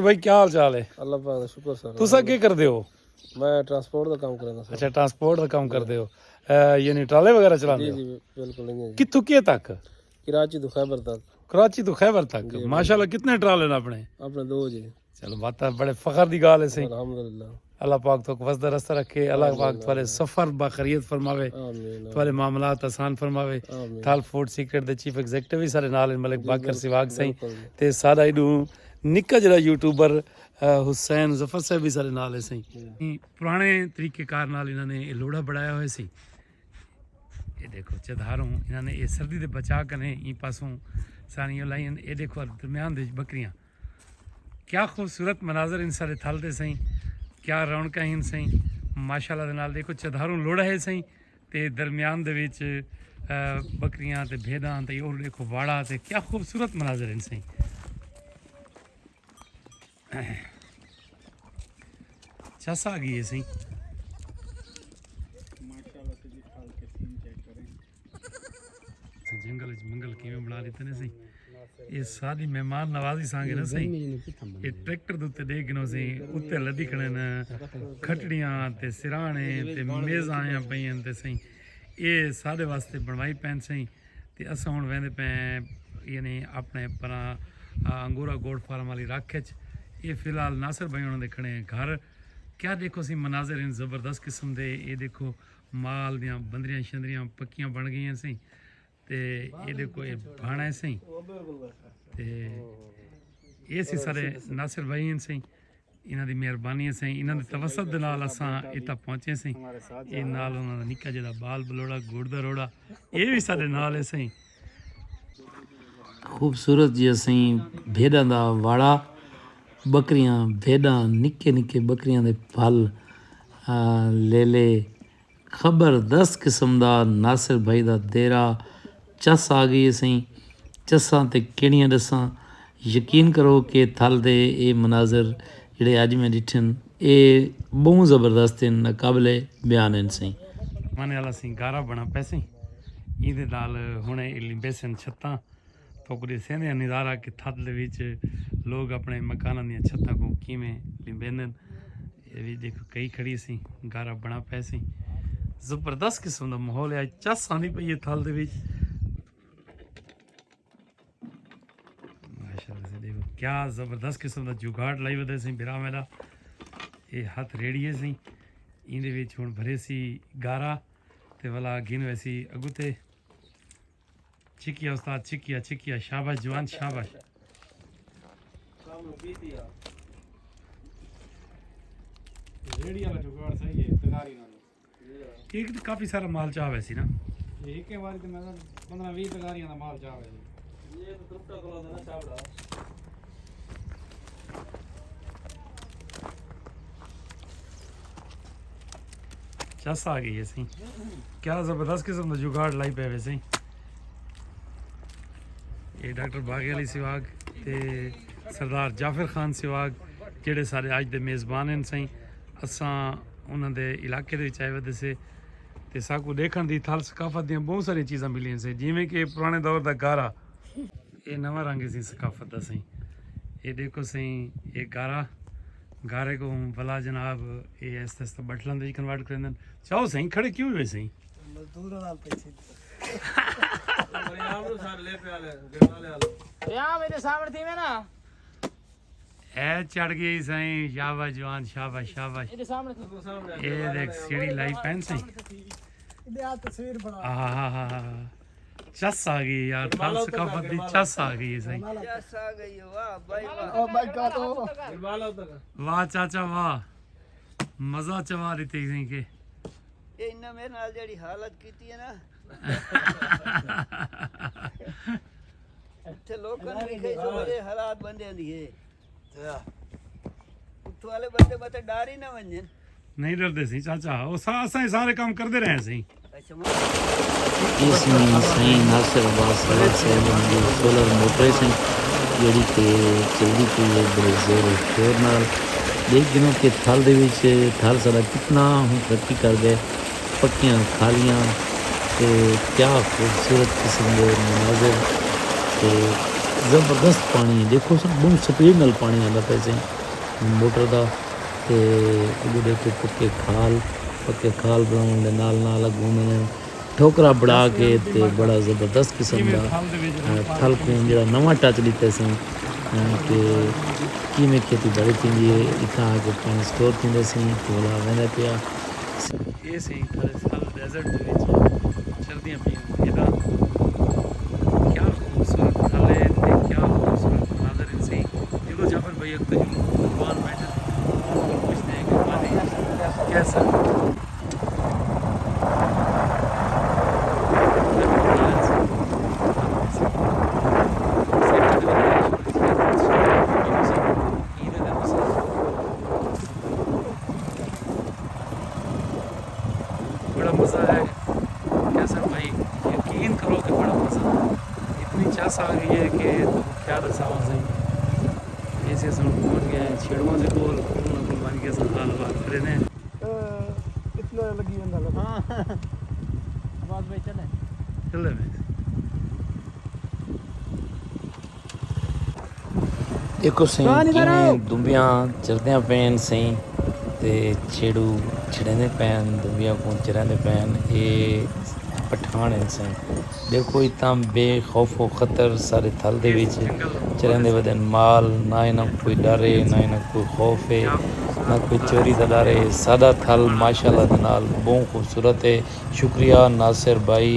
भाई क्या हाल चाल है? अल्लाह पाक दा शुक्र सर। तुसा की करदे हो? मैं ट्रांसपोर्ट का काम करदा सर। अच्छा ट्रांसपोर्ट का काम करदे हो, यानी ट्राले वगैरह चलाते जी हो? जी बिल्कुल नहीं है। कित्थों किए तक? कराची तो खैबर तक। कराची तो खैबर तक। माशाल्लाह कितने ट्राले ने अपने? अपने दो जी। चलो बात है, बड़े फखर दी गाल है सही। अल्हम्दुलिल्लाह। अल्लाह पाक तो वसदा रस्ता रखे, अल्लाह पाक तुम्हारे सफर बाखरियत फरमावे, आमीन तुम्हारे मामलात आसान फरमावे। आमीन। थाल फूड सीक्रेट दे चीफ एग्जीक्यूटिव भी सारे नाल मलिक बाकर सवाग सही बिल्कुल। ते सारा इडू निक्का जरा यूट्यूबर हुसैन जफर साहब भी सारे नाल है सही। पुराने तरीकेकार नाल इन्होंने ये लोड़ा बनाया हुआ सी। ये देखो चधारों इन्होंने ये सर्दी दे बचा कने ई पासों सारियां लाइन। ये देखो दरम्यान दे बकरियां, क्या खूबसूरत मनाजर इन सारे थल दे सही, क्या रौनकां इन सही माशाल्लाह दे नाल। देखो चधारों लोड़ा है सही ते दरम्यान दे विच बकरियां ते भेड़ां ते और देखो वाड़ा ते क्या खूबसूरत मनाजर इन सही। चस आ गई है सही। जंगल मंगल किवें बना लेते ने सही। ये सारी मेहमान नवाजी सांगे ना सही। ये ट्रैक्टर दे उत्ते देखनो सही, उत्ते लदी खड़े न खटड़ियां ते सिराणे ते मेज़ां आया पईयां ते सही। ये सारे वास्ते बनवाई पैन सही। ते असां हुण वेंदे पे यानी अपने परा अंगूरा गोड फार्म वाली राखे च। ये फिलहाल नासिर भाई उन्होंने खड़े हैं घर। क्या देखो सी मनाजर इन ज़बरदस्त किस्म दे। ये देखो माल दियां बंदरियां शंदरियां पक्कियां बन गई सही ते ये देखो ये भाणा है सही ते ये सी सारे नासिर भाई हैं सही। इन्हां दी मेहरबानी है सही, इन्हां दे तवसत दे नाल असां इत्थे पहुंचे सही। ये नाल उन्हां दा निक्का जिहा बाल बलोड़ा गुड़ दा रोड़ा ये भी साडे नाल है सही। खूबसूरत जी सही भेड़ां दा वाड़ा, बकरियां भेड़ां निक्के निक्के बकरियां दे फल लेले खबरदस्त किस्म दा नासिर भाई दा देरा चस आ गई सही। चस्सां ते केड़ियां दसां, यकीन करो कि थल दे ये मनाजर जिहड़े अज मैं डिठन ये बहुत ज़बरदस्त हैं, नाकाबिले बयान हैं सही। माने वाला सी गारा बना पे सही। इहदे नाल हुणे लिंबे सन छत्तां तो कुछ सेंदे नज़ारा कि थल दे विच लोग अपने मकानां दियां छत्तां को किवें लिंबेंदे। ये भी देखो कई खड़ी सी गारा बना पे सी। ज़बरदस्त किस्म दा माहौल है। चस आंदी पई है थल दे विच माशाअल्लाह से। देखो क्या ज़बरदस्त किस्म दा जुगाड़ लाई वदे सी बिरा मेरा। ये हथ रेड़िए सी इंदे विच हुण भरे सी गारा ते वाला गिन वैसी अगुते चिकिया उस्ताद चिकिया चिकिया शाबाश जवान शाबाश। रेड़ी वाला जुगाड़ सही है तगारी नाल। एक तो काफी सारा माल चाह वैसी ना एक के बारी तो मैं 15-20 तगारियां दा माल चाह वैसी। ये तो टुकड़ा कला देना चावड़ा चस आ गई है सही। क्या जबरदस्त किस्म दा जुगाड़ लाई पे वैसे ही। ये डॉक्टर बागे वाली सवाग ते सरदार जाफर खान सवाग जेड़े सारे अज दे मेज़बान हैं सही। असां उन्हां दे इलाके दे विच आए वदे से ते साकू देखण दी थल सकाफत दियां बहुत सारी चीज़ां मिलियां से, जिवें कि पुराने दौर दा गारा। ये नवा रंग सी सकाफत दा सही। ये देखो सही ये गारा, गारे को भला जनाब ये आस्ते आस्ते बटलन दे कन्वर्ट करेंदन। चाहो सही खड़े क्यों हुए सही? मजदूरां नाल पैसे मेरे सामने थी मैं ना ए चढ़ गई सही। शाबाश जवान शाबाश शाबाश। ये देख सीढ़ी लाई पेन सही। चस आ गई यार थल सकाफत दी चस आ गई है सही। वाह चाचा वाह मजा चवा दी सही के इन्ना मेरे नाल जेड़ी हालत कीती है ना इत्थे लोकां ने लिखे जो मेरे हालात बंदे दी है उत्थों वाले बंदे बते डर ही ना वंजन नहीं डरदे सी चाचा। ओ सारे काम करदे रहे सही। इसमें सही नासिर अब्बास से सोलर मोटर से ਜਿਹੜੀ कि चलती पई है बड़े जोर शोर नाल। देख दिनों के थल दे विच थल सारा कितना हम तरक्की कर गए, पक्कियां खालियां ते क्या खूबसूरत किस्म के मनाजिर ते ਜ਼ਬਰਦਸਤ ਪਾਣੀ ਹੈ। ਦੇਖੋ ਸਰ ਬਹੁਤ ਸਪੀਡ ਨਾਲ ਪਾਣੀ ਆਉਂਦਾ ਪਿਆ ਸੀ ਮੋਟਰ ਦਾ। ਤੇ ਉਹਦੇ ਤੇ ਪੱਕੇ ਖਾਲ ਬਣਾਉਣ ਦੇ ਨਾਲ ਅੱਗੋਂ ਨੇ ਠੋਕਰਾ ਬਣਾ ਕੇ ਤੇ ਬੜਾ ਜ਼ਬਰਦਸਤ ਕਿਸਮ ਦਾ ਥਲ ਖੂਨ ਜਿਹੜਾ ਨਵਾਂ ਟੱਚ ਲਿੱਤਾ ਸੀ ਕਿ ਕਿਵੇਂ ਖੇਤੀਬਾੜੀ ਥींदी है। इतना आगे पानी स्टोर थींदे सी कोला वेंदा पिया। ਇਹ ਸਹੀ ਥਲ ਡੈਜ਼ਰਟ ਦੇ ਵਿੱਚ ਚਲਦੀਆਂ ਪਈਆਂ ਇਹਦਾ ਕੀ ਖੂਬਸੂਰਤ ਥਲ ਹੈ ਤੇ ਕੀ ਖੂਬਸੂਰਤ ਮੰਜ਼ਰ ਹੈ ਸਹੀ। ਜਦੋਂ ਜਾਫਰ ਭਾਈ ਇੱਕ एनवायरनमेंट पूछते हैं कि वाली कैसा बड़ा मज़ा है। कैसा भाई यकीन करो कि बड़ा मज़ा इतनी चास आ गई है कि तो क्या दसावा सही। ऐसे हम पहुँच गए हैं छेड़ों से बोल बन के सब हाल बात करे ने इतना लगी जंदा हां आवाज में चले में देखो सही किवें दुंबियां चरदियां पैन सही ते छेड़ू छड़ेंदे पैन दुंबियां को चरंदे पैन ये पठान हैं सही। देखो इतना बेखौफ व खतर सारे थल दे विच चरंदे वदन माल ना इन्हां कोई डर है ना इन्हां कोई खौफ है ना कोई चोरी का डर है। सादा थल माशाल्लाह दे नाल बहुत खूबसूरत है। शुक्रिया नासिर भाई।